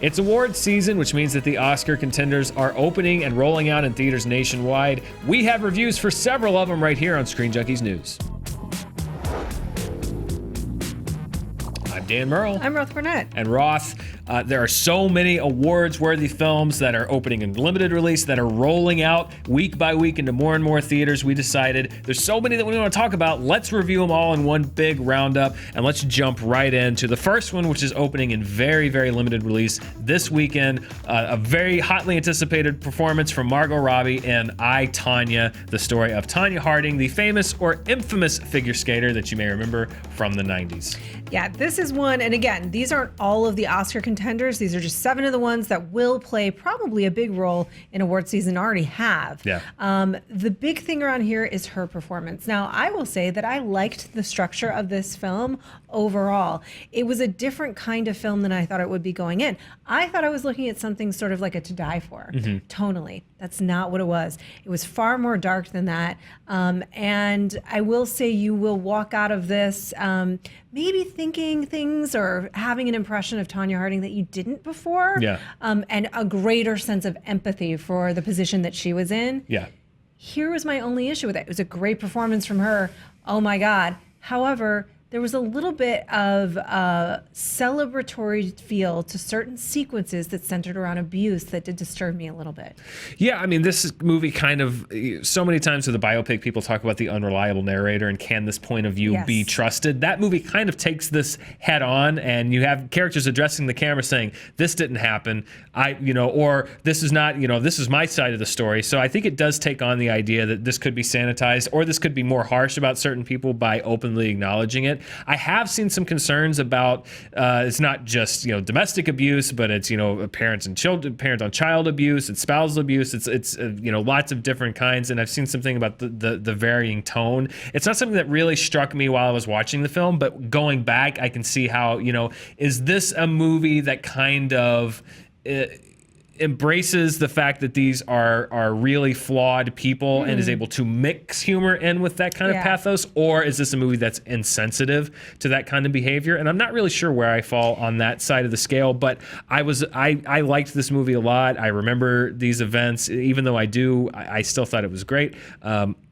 It's awards season, which means that the Oscar contenders are opening and rolling out in theaters nationwide. We have reviews for several of them right here on Screen Junkies News. I'm Dan Murrell. I'm Roth Cornet. And Roth. There are so many awards-worthy films that are opening in limited release that are rolling out week by week into more and more theaters. We decided there's so many that we want to talk about. Let's review them all in one big roundup, and let's jump right into the first one, which is opening in very, very limited release this weekend. A very hotly anticipated performance from Margot Robbie in I, Tonya, the story of Tonya Harding, the famous or infamous figure skater that you may remember from the 90s. Yeah, this is one, and again, these aren't all of the Oscar contenders. These are just 7 of the ones that will play probably a big role in award season, already have. Yeah. The big thing around here is her performance. Now, I will say that I liked the structure of this film overall. It was a different kind of film than I thought it would be going in. I thought I was looking at something sort of like a To Die For, tonally. That's not what it was. It was far more dark than that. And I will say you will walk out of this maybe thinking things or having an impression of Tonya Harding that you didn't before. Yeah. And a greater sense of empathy for the position that she was in. Yeah. Here was my only issue with it. It was a great performance from her. Oh my God. However, there was a little bit of a celebratory feel to certain sequences that centered around abuse that did disturb me a little bit. Yeah, I mean, this movie kind of, so many times with a biopic, people talk about the unreliable narrator and can this point of view be trusted? That movie kind of takes this head on, and you have characters addressing the camera saying, this didn't happen, or this is not, this is my side of the story. So I think it does take on the idea that this could be sanitized, or this could be more harsh about certain people by openly acknowledging it. I have seen some concerns about it's not just domestic abuse, but it's parents and children, parent on child abuse, it's spousal abuse, it's lots of different kinds, and I've seen something about the varying tone. It's not something that really struck me while I was watching the film, but going back, I can see how is this a movie that kind of embraces the fact that these are really flawed people and is able to mix humor in with that kind of pathos, or is this a movie that's insensitive to that kind of behavior? And I'm not really sure where I fall on that side of the scale, but I liked this movie a lot. I remember these events, even though I still thought it was great.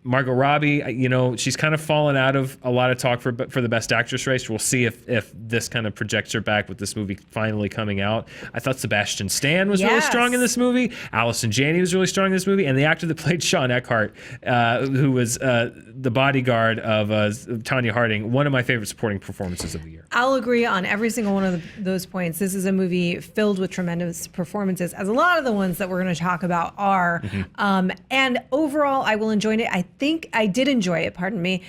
Margot Robbie, she's kind of fallen out of a lot of talk for the Best Actress race. We'll see if this kind of projects her back with this movie finally coming out. I thought Sebastian Stan was really strong in this movie. Allison Janney was really strong in this movie. And the actor that played Sean Eckhart, who was the bodyguard of Tonya Harding, one of my favorite supporting performances of the year. I'll agree on every single one of those points. This is a movie filled with tremendous performances, as a lot of the ones that we're going to talk about are. And overall, I will enjoy it. I think I did enjoy it, pardon me.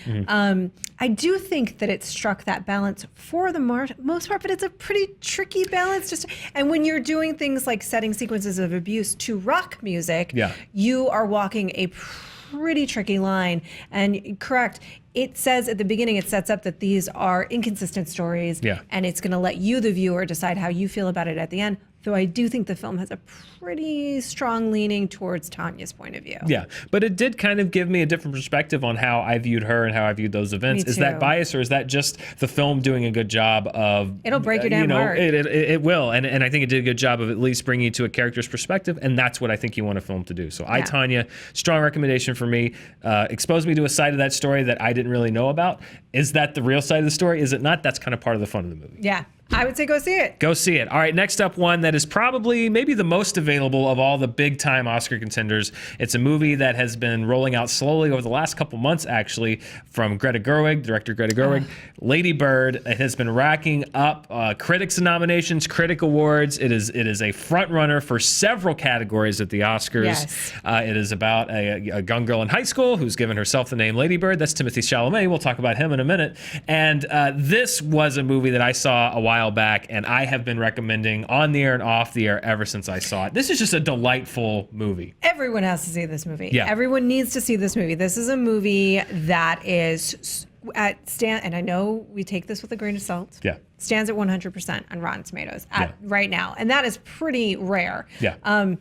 I do think that it struck that balance for the most part, but it's a pretty tricky balance. And when you're doing things like setting sequences of abuse to rock music, you are walking a pretty tricky line. And correct, it says at the beginning, it sets up that these are inconsistent stories, and it's going to let you, the viewer, decide how you feel about it at the end. Though I do think the film has a pretty strong leaning towards Tonya's point of view. Yeah, but it did kind of give me a different perspective on how I viewed her and how I viewed those events. Is that bias, or is that just the film doing a good job of... It'll break your damn heart. It will, and I think it did a good job of at least bringing you to a character's perspective, and that's what I think you want a film to do. So I, Tonya, strong recommendation for me. Exposed me to a side of that story that I didn't really know about. Is that the real side of the story? Is it not? That's kind of part of the fun of the movie. Yeah. I would say go see it. Go see it. All right, next up, one that is probably maybe the most available of all the big-time Oscar contenders. It's a movie that has been rolling out slowly over the last couple months, actually, from Greta Gerwig, director Greta Gerwig. Lady Bird. It has been racking up critics nominations, critic awards. It is a front-runner for several categories at the Oscars. Yes. It is about a young girl in high school who's given herself the name Lady Bird. That's Timothée Chalamet. We'll talk about him in a minute. And this was a movie that I saw a while back, and I have been recommending on the air and off the air ever since I saw it. This is just a delightful movie. Everyone has to see this movie. Yeah. Everyone needs to see this movie. This is a movie that is and I know we take this with a grain of salt. Yeah. Stands at 100% on Rotten Tomatoes right now, and that is pretty rare. Yeah.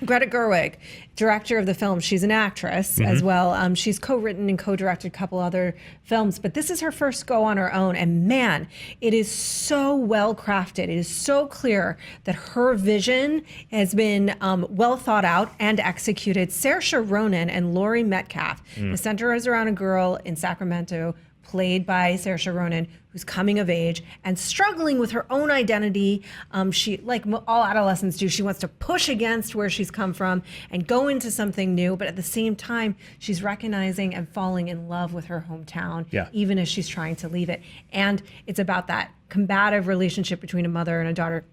Greta Gerwig, director of the film. She's an actress as well. She's co-written and co-directed a couple other films, but this is her first go on her own. And man, it is so well crafted. It is so clear that her vision has been well thought out and executed. Saoirse Ronan and Laurie Metcalf. The center is around a girl in Sacramento, played by Saoirse Ronan, who's coming of age and struggling with her own identity. She, like all adolescents do, she wants to push against where she's come from and go into something new. But at the same time, she's recognizing and falling in love with her hometown, even as she's trying to leave it. And it's about that combative relationship between a mother and a daughter.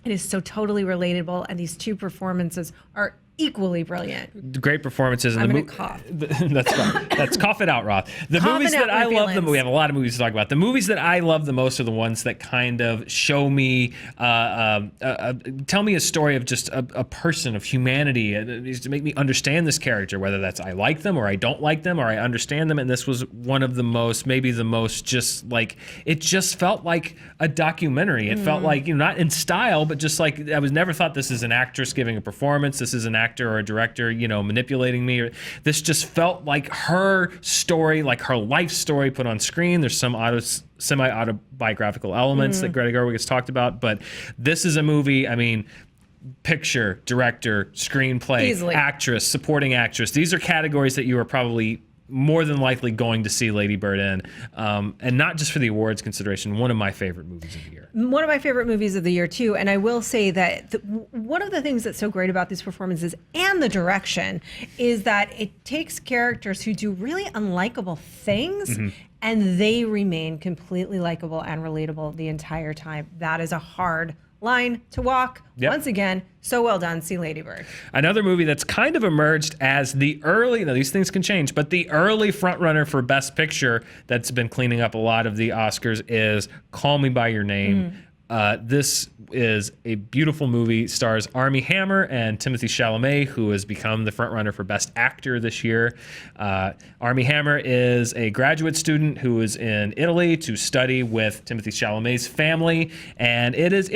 It is so totally relatable. And these two performances are equally brilliant. Great performances. I'm going to cough. That's fine. That's cough it out, Roth. The movies that I love, we have a lot of movies to talk about. The movies that I love the most are the ones that kind of show me, tell me a story of just a person, of humanity, to make me understand this character, whether that's I like them or I don't like them or I understand them. And this was one of the most, maybe the most, just like, it just felt like a documentary. It felt like, not in style, but just like, I was never thought this is an actress giving a performance. This is an actor or a director, manipulating me. This just felt like her story, like her life story put on screen. There's some semi-autobiographical elements that Greta Gerwig has talked about, but this is a movie, picture, director, screenplay, easily. Actress, supporting actress. These are categories that you are probably more than likely going to see Lady Bird in, and not just for the awards consideration, one of my favorite movies of the year. One of my favorite movies of the year, too. And I will say that one of the things that's so great about these performances and the direction is that it takes characters who do really unlikable things and they remain completely likable and relatable the entire time. That is a hard line to walk. Once again, so well done. See Lady Bird. Another movie that's kind of emerged as the early, now these things can change, but the early frontrunner for Best Picture that's been cleaning up a lot of the Oscars is Call Me By Your Name. This is a beautiful movie, stars Armie Hammer and Timothée Chalamet, who has become the frontrunner for Best Actor this year. Armie Hammer is a graduate student who is in Italy to study with Timothée Chalamet's family, and it is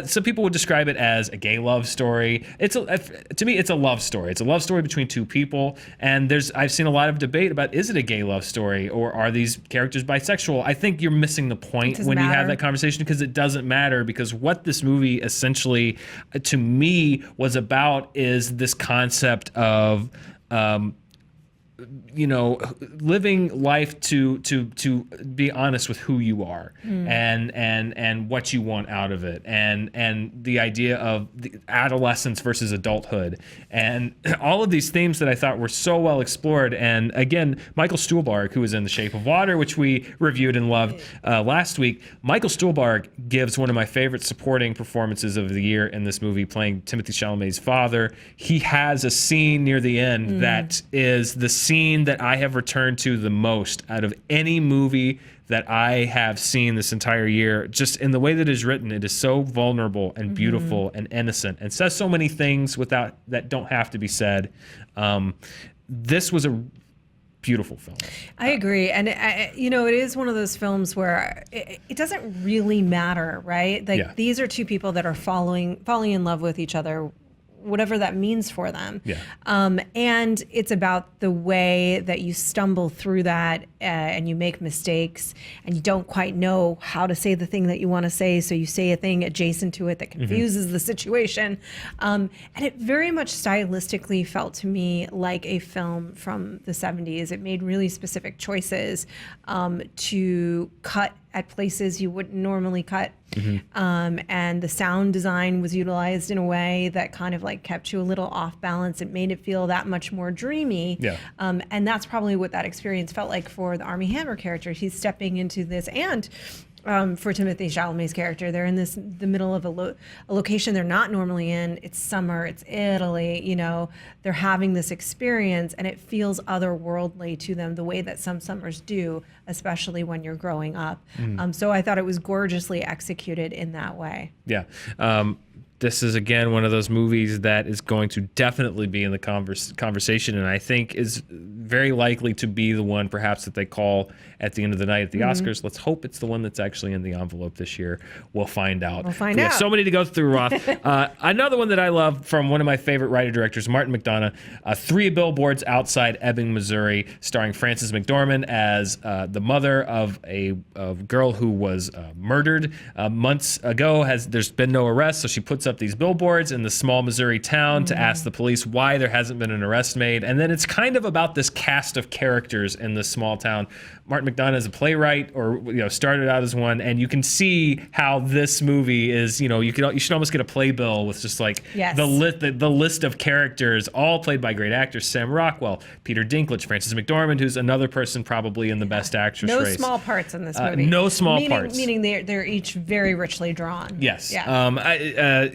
some people would describe it as a gay love story. To me, it's a love story. It's a love story between two people, and I've seen a lot of debate about, is it a gay love story or are these characters bisexual? I think you're missing the point when you have that conversation, because it doesn't matter, because what this movie essentially to me was about is this concept of living life to be honest with who you are and what you want out of it, and the idea of the adolescence versus adulthood, and all of these themes that I thought were so well explored. And again, Michael Stuhlbarg, who was in The Shape of Water, which we reviewed and loved last week. Michael Stuhlbarg gives one of my favorite supporting performances of the year in this movie, playing Timothée Chalamet's father. He has a scene near the end that is the scene that I have returned to the most out of any movie that I have seen this entire year. Just in the way that it is written, it is so vulnerable and beautiful and innocent, and says so many things that don't have to be said. This was a beautiful film. I agree. And, it is one of those films where it doesn't really matter, right? Like these are two people that are falling in love with each other, whatever that means for them. And it's about the way that you stumble through that and you make mistakes and you don't quite know how to say the thing that you want to say. So you say a thing adjacent to it that confuses the situation. And it very much stylistically felt to me like a film from the 70s. It made really specific choices to cut at places you wouldn't normally cut. And the sound design was utilized in a way that kind of like kept you a little off balance. It made it feel that much more dreamy. And that's probably what that experience felt like for the Armie Hammer character. He's stepping into this, and for Timothée Chalamet's character, they're in the middle of a location they're not normally in. It's summer, it's Italy, they're having this experience, and it feels otherworldly to them the way that some summers do, especially when you're growing up. So I thought it was gorgeously executed in that way. this is, again, one of those movies that is going to definitely be in the conversation, and I think is very likely to be the one perhaps that they call at the end of the night at the Oscars. Let's hope it's the one that's actually in the envelope this year. We'll find out. We have so many to go through, Roth. Another one that I love from one of my favorite writer-directors, Martin McDonagh, 3 Billboards Outside Ebbing, Missouri, starring Frances McDormand as the mother of a girl who was murdered months ago. There's been no arrest, so she puts up these billboards in the small Missouri town to ask the police why there hasn't been an arrest made. And then it's kind of about this cast of characters in this small town. Martin McDonagh is a playwright, or started out as one, and you can see how this movie is. You should almost get a playbill with just like the list of characters, all played by great actors: Sam Rockwell, Peter Dinklage, Frances McDormand, who's another person probably in the Best Actress race. No small parts in this movie. No small parts. Meaning they're each very richly drawn. Yes. Yeah.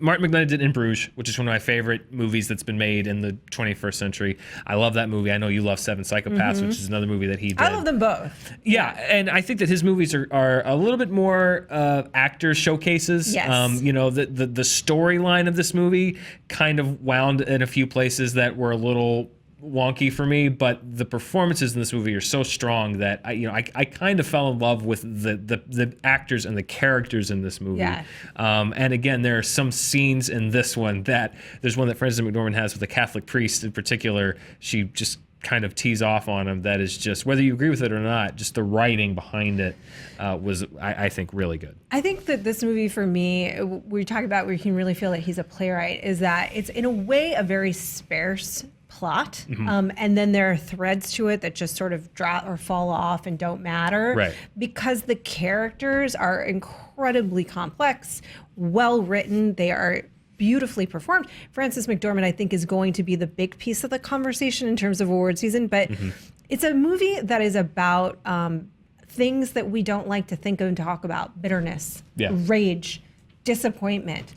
Martin McDonagh did In Bruges, which is one of my favorite movies that's been made in the 21st century. I love that movie. I know you love Seven Psychopaths, which is another movie that he did. I love them both. Yeah, and I think that his movies are a little bit more actor showcases. Yes. The storyline of this movie kind of wound in a few places that were a little wonky for me, but the performances in this movie are so strong that I kind of fell in love with the actors and the characters in this movie. Yeah. And again, there are some scenes in this one that there's one that Frances McDormand has with a Catholic priest in particular. She just kind of tease off on him. That is just, whether you agree with it or not, just the writing behind it was, I think, really good. I think that this movie, for me, we talk about where you can really feel that he's a playwright, is that it's in a way a very sparse plot, and then there are threads to it that just sort of drop or fall off and don't matter, right? Because the characters are incredibly complex, well written. They are beautifully performed. Frances McDormand, I think, is going to be the big piece of the conversation in terms of award season, but it's a movie that is about things that we don't like to think of and talk about: bitterness, rage, disappointment,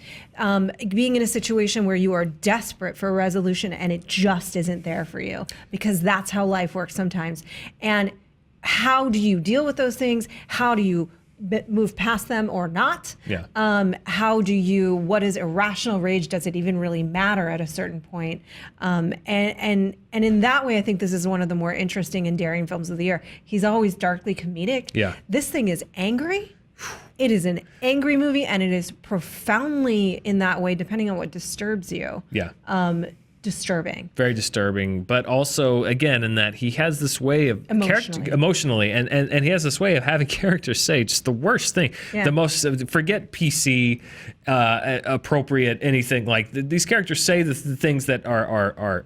being in a situation where you are desperate for a resolution and it just isn't there for you, because that's how life works sometimes. And how do you deal with those things? How do you move past them or not? Yeah. What is irrational rage? Does it even really matter at a certain point? And in that way, I think this is one of the more interesting and daring films of the year. He's always darkly comedic. Yeah. This thing is angry. It is an angry movie, and it is profoundly, in that way, depending on what disturbs you. Yeah. Disturbing. Very disturbing, but also, again, in that he has this way of emotionally, and he has this way of having characters say just the worst thing, the most, forget PC, appropriate, anything. Like these characters say the things that are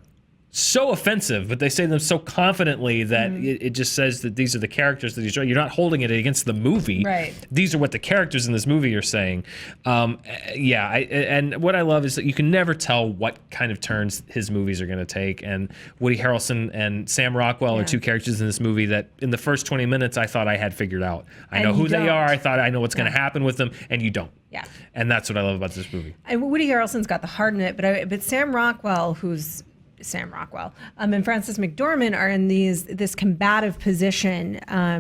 so offensive, but they say them so confidently that it just says that these are the characters that he's. You're not holding it against the movie. Right. These are what the characters in this movie are saying. And what I love is that you can never tell what kind of turns his movies are going to take. And Woody Harrelson and Sam Rockwell are two characters in this movie that in the first 20 minutes I thought I had figured out. I know who they are. I thought I know what's going to happen with them, and you don't. Yeah. And that's what I love about this movie. And Woody Harrelson's got the heart in it, but Sam Rockwell, and Frances McDormand are in this combative position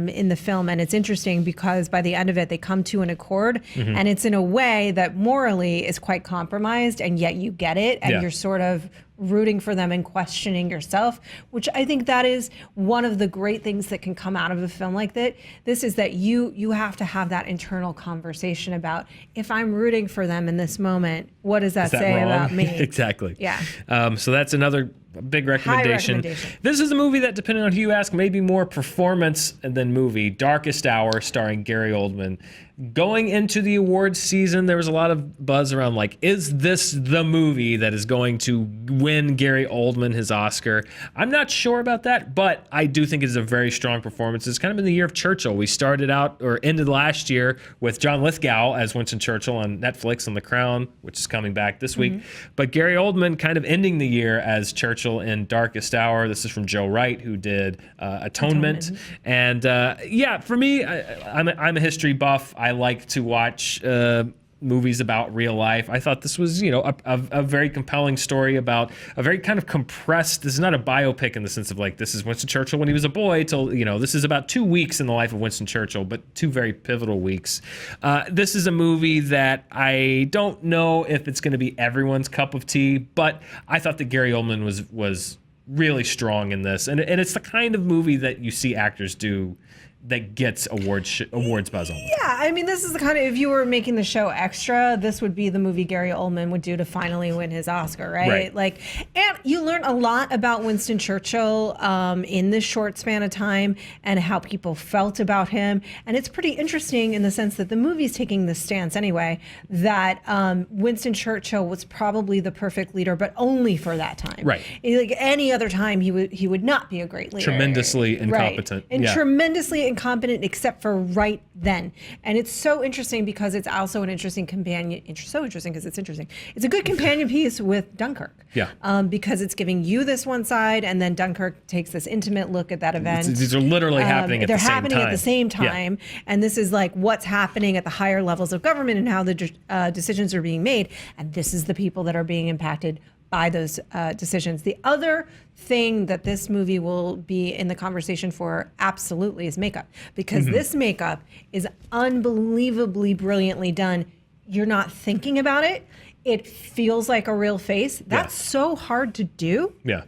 in the film, and it's interesting because by the end of it they come to an accord, and it's in a way that morally is quite compromised, and yet you get it, and you're sort of rooting for them and questioning yourself, which I think that is one of the great things that can come out of a film like that. This is that you have to have that internal conversation about, if I'm rooting for them in this moment, what does that say about me? Exactly. Yeah. So that's another big recommendation. This is a movie that, depending on who you ask, may be more performance than movie. Darkest Hour, starring Gary Oldman. Going into the awards season, there was a lot of buzz around, like, is this the movie that is going to win Gary Oldman his Oscar? I'm not sure about that, but I do think it's a very strong performance. It's kind of in the year of Churchill. We started out, or ended last year, with John Lithgow as Winston Churchill on Netflix on The Crown, which is coming back this week. But Gary Oldman kind of ending the year as Churchill in Darkest Hour. This is from Joe Wright, who did Atonement. And for me, I'm a history buff. I like to watch movies about real life. I thought this was, a very compelling story about a very kind of compressed, this is not a biopic in the sense of like, this is Winston Churchill when he was a boy till, this is about 2 weeks in the life of Winston Churchill, but 2 very pivotal weeks. This is a movie that I don't know if it's going to be everyone's cup of tea, but I thought that Gary Oldman was really strong in this. And it's the kind of movie that you see actors do that gets awards buzz on. Yeah, I mean, this is the kind of, if you were making the show extra, this would be the movie Gary Oldman would do to finally win his Oscar, right? Like, and you learn a lot about Winston Churchill in this short span of time and how people felt about him. And it's pretty interesting in the sense that the movie's taking this stance anyway, that Winston Churchill was probably the perfect leader, but only for that time. Right. Like any other time, he would not be a great leader. Tremendously incompetent. Right. And tremendously incompetent except for right then. And it's so interesting because it's also an interesting companion. So interesting because it's interesting. It's a good companion piece with Dunkirk. Yeah. Because it's giving you this one side, and then Dunkirk takes this intimate look at that event. These are literally happening at the same time. They're happening at the same time. Yeah. And this is like what's happening at the higher levels of government and how the decisions are being made. And this is the people that are being impacted by those decisions. The other thing that this movie will be in the conversation for absolutely is makeup, because this makeup is unbelievably brilliantly done. You're not thinking about it. It feels like a real face. That's so hard to do. Yeah.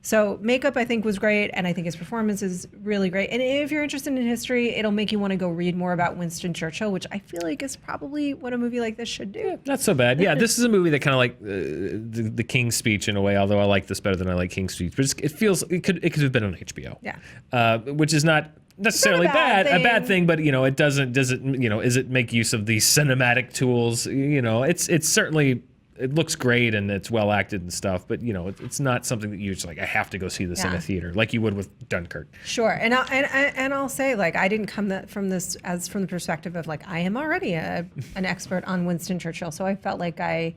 So makeup, I think, was great, and I think his performance is really great. And if you're interested in history, it'll make you want to go read more about Winston Churchill, which I feel like is probably what a movie like this should do. Not so bad. Yeah, this is a movie that kind of like the King's Speech in a way, although I like this better than I like King's Speech. But it could have been on HBO. Yeah. Which is not necessarily a bad thing, but it does it make use of these cinematic tools? It's certainly. It looks great and it's well acted and stuff, but it's not something that you just like. I have to go see this in a theater like you would with Dunkirk. Sure, and I'll say, like, I didn't come from the perspective of like I am already an expert on Winston Churchill, so I felt like I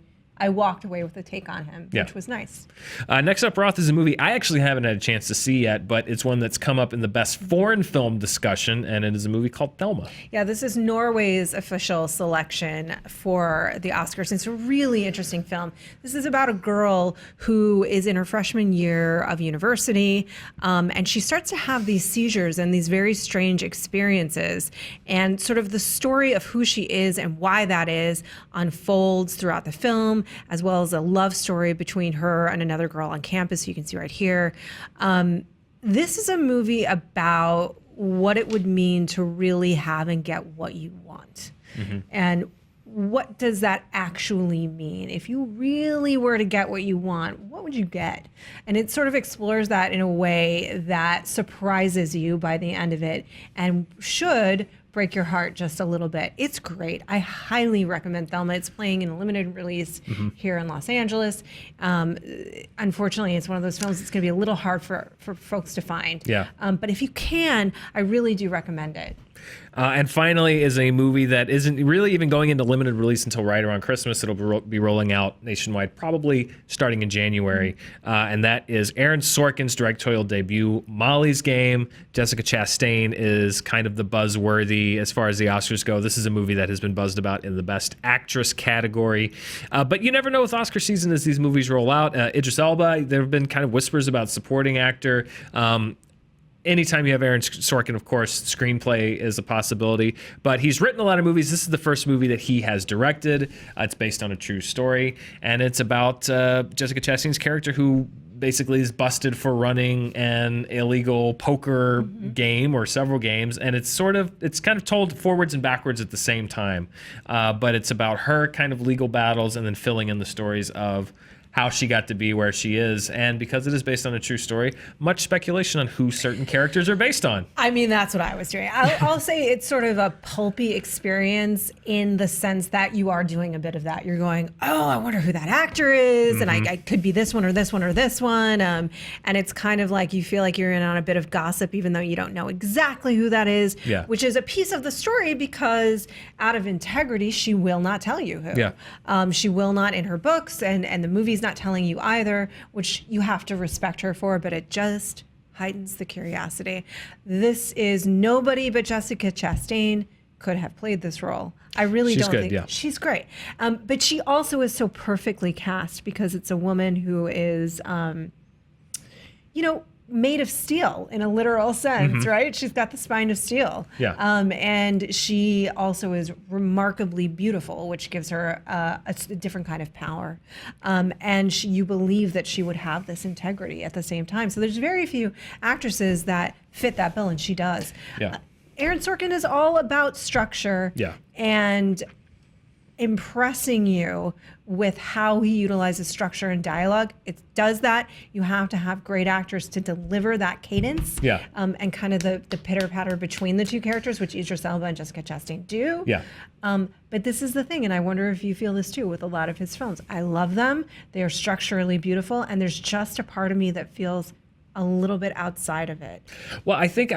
walked away with a take on him, which was nice. Next up, Roth, is a movie I actually haven't had a chance to see yet, but it's one that's come up in the best foreign film discussion, and it is a movie called Thelma. Yeah, this is Norway's official selection for the Oscars. It's a really interesting film. This is about a girl who is in her freshman year of university, and she starts to have these seizures and these very strange experiences, and sort of the story of who she is and why that is unfolds throughout the film, as well as a love story between her and another girl on campus, you can see right here. This is a movie about what it would mean to really have and get what you want. And what does that actually mean? If you really were to get what you want, what would you get? And it sort of explores that in a way that surprises you by the end of it and should break your heart just a little bit. It's great. I highly recommend Thelma. It's playing in a limited release here in Los Angeles. Unfortunately, it's one of those films that's going to be a little hard for folks to find. Yeah. But if you can, I really do recommend it. And finally is a movie that isn't really even going into limited release until right around Christmas. It'll be rolling out nationwide probably starting in January. And that is Aaron Sorkin's directorial debut, Molly's Game. Jessica Chastain is kind of the buzzworthy as far as the Oscars go. This is a movie that has been buzzed about in the Best Actress category. But you never know with Oscar season as these movies roll out. Idris Elba, there have been kind of whispers about supporting actor. Anytime you have Aaron Sorkin, of course, screenplay is a possibility. But he's written a lot of movies. This is the first movie that he has directed. It's based on a true story. And it's about Jessica Chastain's character who basically is busted for running an illegal poker game or several games. And it's kind of told forwards and backwards at the same time. But it's about her kind of legal battles and then filling in the stories of how she got to be where she is. And because it is based on a true story, much speculation on who certain characters are based on. I mean, that's what I was doing. I'll say it's sort of a pulpy experience in the sense that you are doing a bit of that. You're going, oh, I wonder who that actor is. And I could be this one or this one or this one. And it's kind of like you feel like you're in on a bit of gossip, even though you don't know exactly who that is, which is a piece of the story because out of integrity, she will not tell you who. Yeah. She will not in her books, and the movie's not telling you either, which you have to respect her for, but it just heightens the curiosity. This is nobody but Jessica Chastain could have played this role. I really She's don't good, think yeah. she's great. But she also is so perfectly cast because it's a woman who is, made of steel in a literal sense, right? She's got the spine of steel. Yeah. And she also is remarkably beautiful, which gives her a different kind of power. And you believe that she would have this integrity at the same time. So there's very few actresses that fit that bill, and she does. Yeah. Aaron Sorkin is all about structure and impressing you with how he utilizes structure and dialogue. It does that. You have to have great actors to deliver that cadence and kind of the pitter-patter between the two characters, which Idris Elba and Jessica Chastain do. Yeah. But this is the thing, and I wonder if you feel this too with a lot of his films. I love them. They are structurally beautiful, and there's just a part of me that feels a little bit outside of it. Well, I think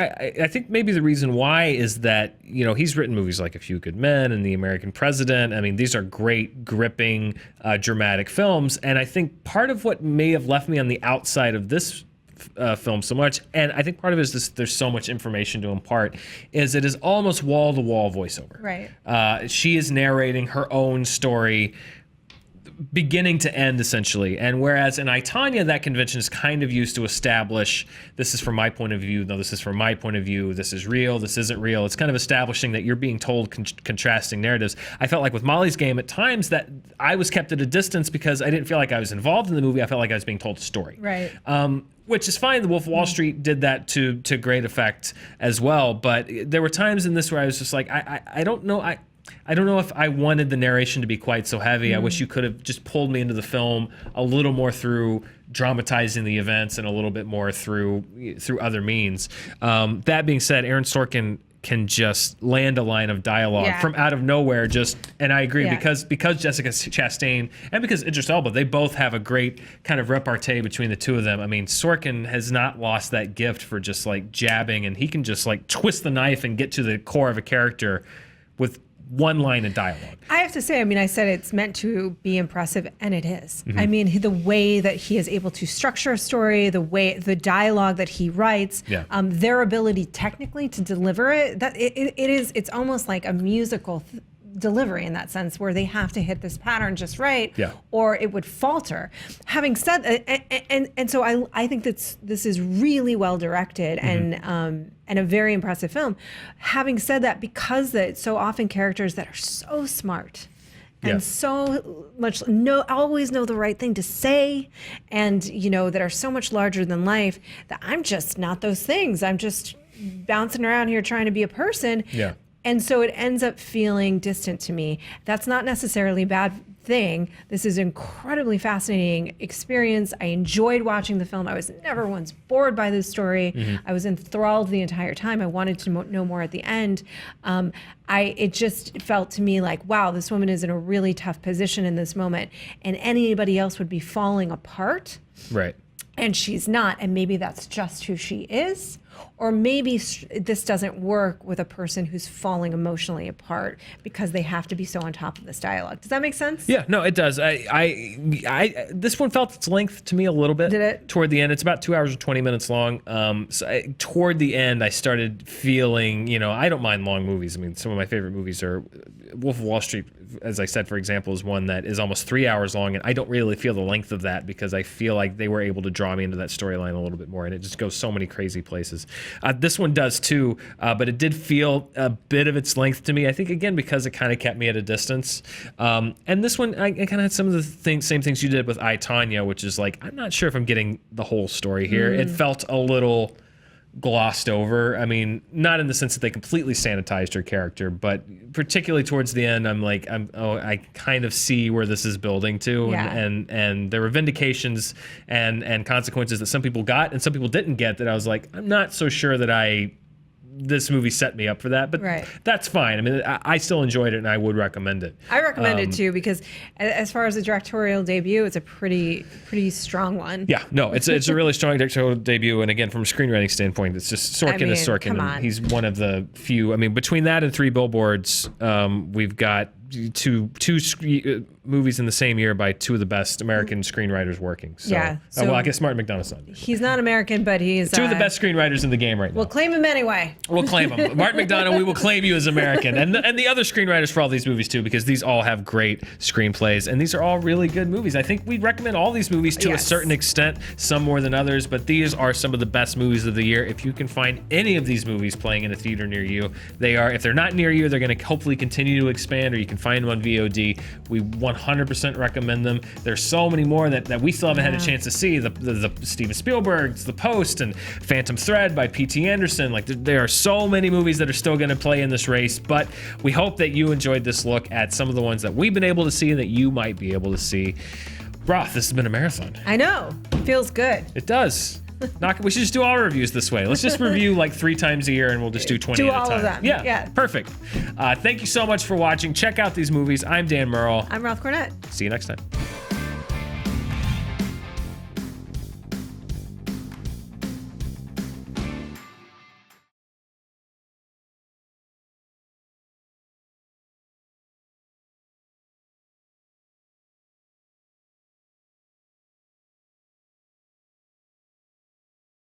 maybe the reason why is that, he's written movies like A Few Good Men and The American President. I mean, these are great, gripping, dramatic films. And I think part of what may have left me on the outside of this film so much, and I think part of it is this, there's so much information to impart, is it is almost wall-to-wall voiceover. Right. She is narrating her own story beginning to end, essentially. And whereas in I, Tonya, that convention is kind of used to establish, this is from my point of view, no, this is from my point of view, this is real, this isn't real. It's kind of establishing that you're being told contrasting narratives. I felt like with Molly's Game, at times that I was kept at a distance because I didn't feel like I was involved in the movie. I felt like I was being told a story. Right. Which is fine. The Wolf of Wall Street did that to great effect as well. But there were times in this where I was just like, I don't know. I don't know if I wanted the narration to be quite so heavy. I wish you could have just pulled me into the film a little more through dramatizing the events and a little bit more through other means. That being said, Aaron Sorkin can just land a line of dialogue from out of nowhere. And I agree because Jessica Chastain and because Idris Elba, they both have a great kind of repartee between the two of them. I mean, Sorkin has not lost that gift for just like jabbing, and he can just like twist the knife and get to the core of a character with one line of dialogue. I have to say, I mean, I said it's meant to be impressive, and it is. I mean, the way that he is able to structure a story, the dialogue that he writes, their ability technically to deliver it, it's almost like a musical delivery in that sense, where they have to hit this pattern just right, or it would falter. Having said that, and so I think that this is really well directed and a very impressive film. Having said that, because it's so often characters that are so smart and so much always know the right thing to say, and that are so much larger than life, that I'm just not those things. I'm just bouncing around here trying to be a person. And so it ends up feeling distant to me. That's not necessarily a bad thing. This is an incredibly fascinating experience. I enjoyed watching the film. I was never once bored by this story. I was enthralled the entire time. I wanted to know more at the end. It just felt to me like, wow, this woman is in a really tough position in this moment, and anybody else would be falling apart. Right. And she's not, and maybe that's just who she is. Or maybe this doesn't work with a person who's falling emotionally apart because they have to be so on top of this dialogue. Does that make sense? Yeah, no, it does. This one felt its length to me a little bit. Did it? Toward the end, it's about 2 hours and 20 minutes long. Toward the end, I started feeling, I don't mind long movies. I mean, some of my favorite movies are Wolf of Wall Street, as I said, for example, is one that is almost 3 hours long, and I don't really feel the length of that because I feel like they were able to draw me into that storyline a little bit more, and it just goes so many crazy places. This one does too, but it did feel a bit of its length to me. I think, again, because it kind of kept me at a distance. And this one, I kind of had some of the same things you did with I, Tonya, which is like, I'm not sure if I'm getting the whole story here. It felt a little glossed over. I mean, not in the sense that they completely sanitized her character, but particularly towards the end, I'm like, I kind of see where this is building to, and there were vindications and consequences that some people got and some people didn't get, that I was like, I'm not so sure that this movie set me up for that, but that's fine. I mean, I still enjoyed it, and I would recommend it. I recommend it too, because as far as a directorial debut, it's a pretty strong one. Yeah, no, it's a really strong directorial debut, and again, from a screenwriting standpoint, it's just Sorkin is Sorkin. Come on. And he's one of the few. I mean, between that and 3 Billboards, we've got two movies in the same year by two of the best American screenwriters working. So, Yeah, well, I guess Martin McDonagh's not. He's not American, but he's two of the best screenwriters in the game right now. We'll claim him anyway. We'll claim him. Martin McDonagh, we will claim you as American. And the other screenwriters for all these movies too, because these all have great screenplays and these are all really good movies. I think we'd recommend all these movies to a certain extent, some more than others, but these are some of the best movies of the year. If you can find any of these movies playing in a theater near you, they are, if they're not near you, they're going to hopefully continue to expand, or you can find them on VOD. We 100% recommend them. There's so many more that we still haven't had a chance to see. The Steven Spielberg's The Post and Phantom Thread by P.T. Anderson. Like there are so many movies that are still going to play in this race, but we hope that you enjoyed this look at some of the ones that we've been able to see and that you might be able to see. Roth, this has been a marathon. I know. Feels good. It does. We should just do all reviews this way. Let's just review like 3 times a year and we'll just do 20 at a time. Do all of them. Yeah. Perfect. Thank you so much for watching. Check out these movies. I'm Dan Murrell. I'm Roth Cornet. See you next time.